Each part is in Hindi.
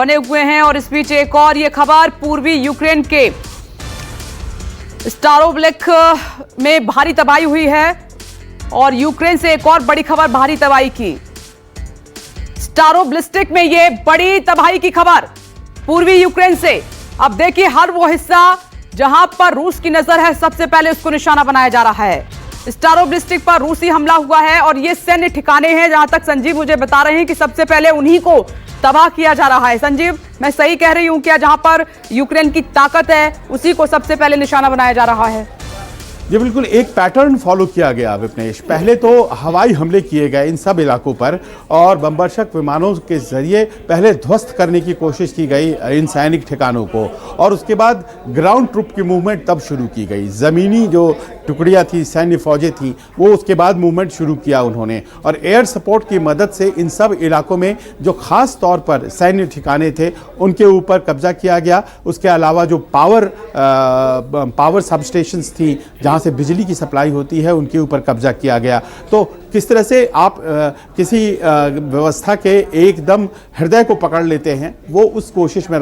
बने हुए हैं। और इस बीच एक और ये खबर, पूर्वी यूक्रेन के स्टारोब्लिक में भारी तबाही हुई है और यूक्रेन से एक और बड़ी खबर भारी तबाही की। स्टारोब्लिस्टिक में ये बड़ी तबाही की खबर पूर्वी यूक्रेन से। अब देखिए, हर वो हिस्सा जहां पर रूस की नजर है सबसे पहले उसको निशाना बनाया जा रहा है। स्टारोब्लिस्टिक पर रूसी हमला हुआ है और ये सैन्य ठिकाने हैं, जहां तक संजीव मुझे बता रहे हैं कि सबसे पहले उन्हीं को तबाह किया जा रहा है। संजीव, मैं सही कह रही हूं क्या? जहां पर यूक्रेन की ताकत है उसी को सबसे पहले निशाना बनाया जा रहा है। ये बिल्कुल एक पैटर्न फॉलो किया गया विपनेश। पहले तो हवाई हमले किए गए इन सब इलाकों पर और बमवर्षक विमानों के जरिए पहले ध्वस्त करने की कोशिश की गई इन सैनिक ठिकानों को, और उसके बाद ग्राउंड ट्रूप की मूवमेंट तब शुरू की गई। ज़मीनी जो टुकड़ियाँ थी, सैन्य फौजें थी, वो उसके बाद मूवमेंट शुरू किया उन्होंने, और एयर सपोर्ट की मदद से इन सब इलाकों में जो खास तौर पर सैन्य ठिकाने थे उनके ऊपर कब्जा किया गया। उसके अलावा जो पावर सबस्टेशंस थी जहाँ से बिजली की सप्लाई होती है, उनके ऊपर कब्जा किया गया। तो किस तरह से आप किसी व्यवस्था के एकदम हृदय को पकड़ लेते हैं, वो उस कोशिश में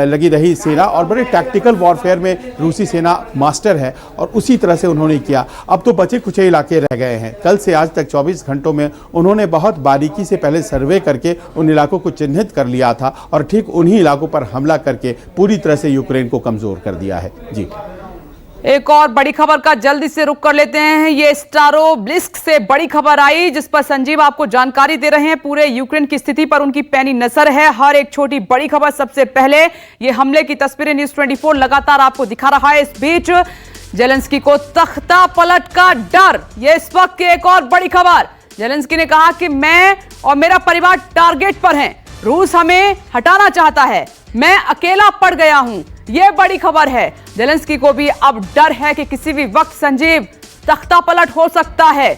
लगी रही सेना, और बड़े टैक्टिकल वॉरफेयर में रूसी सेना मास्टर है और उसी तरह से उन्होंने किया। अब तो बचे कुछ इलाके रह गए हैं। कल से आज तक 24 घंटों में उन्होंने बहुत बारीकी से पहले सर्वे करके उन इलाकों को चिन्हित कर लिया था और ठीक उन्हीं इलाकों पर हमला करके पूरी तरह से यूक्रेन को कमजोर कर दिया है। जी, एक और बड़ी खबर का जल्दी से रुख कर लेते हैं। ये स्टारोब्लिस्क से बड़ी खबर आई जिस पर संजीव आपको जानकारी दे रहे हैं। पूरे यूक्रेन की स्थिति पर उनकी पैनी नजर है। हर एक छोटी बड़ी खबर सबसे पहले ये हमले की तस्वीरें न्यूज़ 24 लगातार आपको दिखा रहा है। इस बीच जेलेंस्की को तख्ता पलट का डर, ये इस वक्त की एक और बड़ी खबर। जेलेंस्की ने कहा कि मैं और मेरा परिवार टारगेट पर हैं, रूस हमें हटाना चाहता है, मैं अकेला पड़ गया हूं। यह बड़ी खबर है। जेलेंस्की को भी अब डर है कि किसी भी वक्त संजीव तख्ता पलट हो सकता है।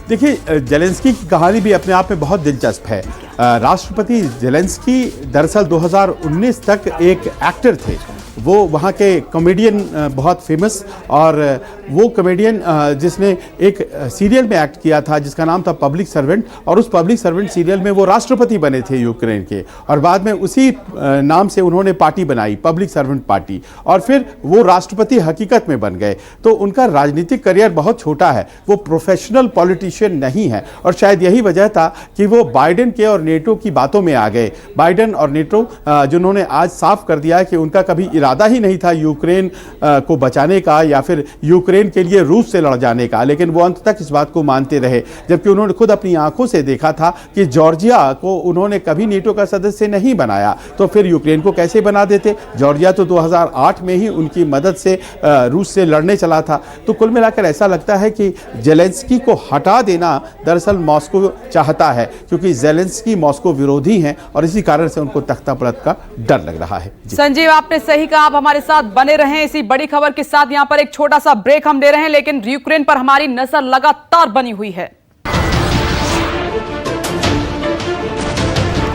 देखिए, जेलेंस्की की कहानी भी अपने आप में बहुत दिलचस्प है। राष्ट्रपति जेलेंस्की दरअसल 2019 तक एक एक्टर थे। वो वहाँ के कॉमेडियन, बहुत फेमस, और वो कॉमेडियन जिसने एक सीरियल में एक्ट किया था जिसका नाम था पब्लिक सर्वेंट, और उस पब्लिक सर्वेंट सीरियल में वो राष्ट्रपति बने थे यूक्रेन के, और बाद में उसी नाम से उन्होंने पार्टी बनाई, पब्लिक सर्वेंट पार्टी, और फिर वो राष्ट्रपति हकीकत में बन गए। तो उनका राजनीतिक करियर बहुत छोटा है, वो प्रोफेशनल पॉलिटिशियन नहीं है, और शायद यही वजह था कि वो बाइडेन के और नेटो की बातों में आ गए। बाइडेन और नेटो जिन्होंने आज साफ कर दिया कि उनका कभी इरादा ही नहीं था यूक्रेन को बचाने का या फिर यूक्रेन के लिए रूस से लड़ जाने का, लेकिन वो अंत तक इस बात को मानते रहे, जबकि उन्होंने खुद अपनी आंखों से देखा था कि जॉर्जिया को उन्होंने कभी नेटो का सदस्य नहीं बनाया, तो फिर यूक्रेन को कैसे बना देते। जॉर्जिया तो 2008 में ही उनकी मदद से रूस से लड़ने चला था। तो कुल मिलाकर ऐसा लगता है कि जेलेंस्की को हटा देना दरअसल मॉस्को चाहता है, क्योंकि जेलेंस्की मॉस्को विरोधी हैं और इसी कारण से उनको तख्ता पलट का डर लग रहा है। संजीव, आपने सही कहा। आप हमारे साथ बने रहें इसी बड़ी खबर के साथ। यहां पर एक छोटा सा ब्रेक हम ले रहे हैं, लेकिन यूक्रेन पर हमारी नजर लगातार बनी हुई है।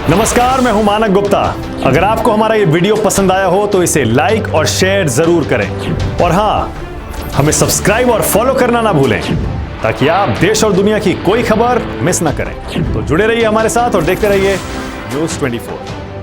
नमस्कार, मैं हूं मानक गुप्ता। अगर आपको हमारा ये वीडियो पसंद आया हो तो इसे लाइक और शेयर जरूर करें, और हां, हमें सब्सक्राइब और फॉलो करना ना भूलें ताकि आप देश और दुनिया की कोई खबर मिस ना करें। तो जुड़े रहिए हमारे साथ और देखते रहिए न्यूज़ 24।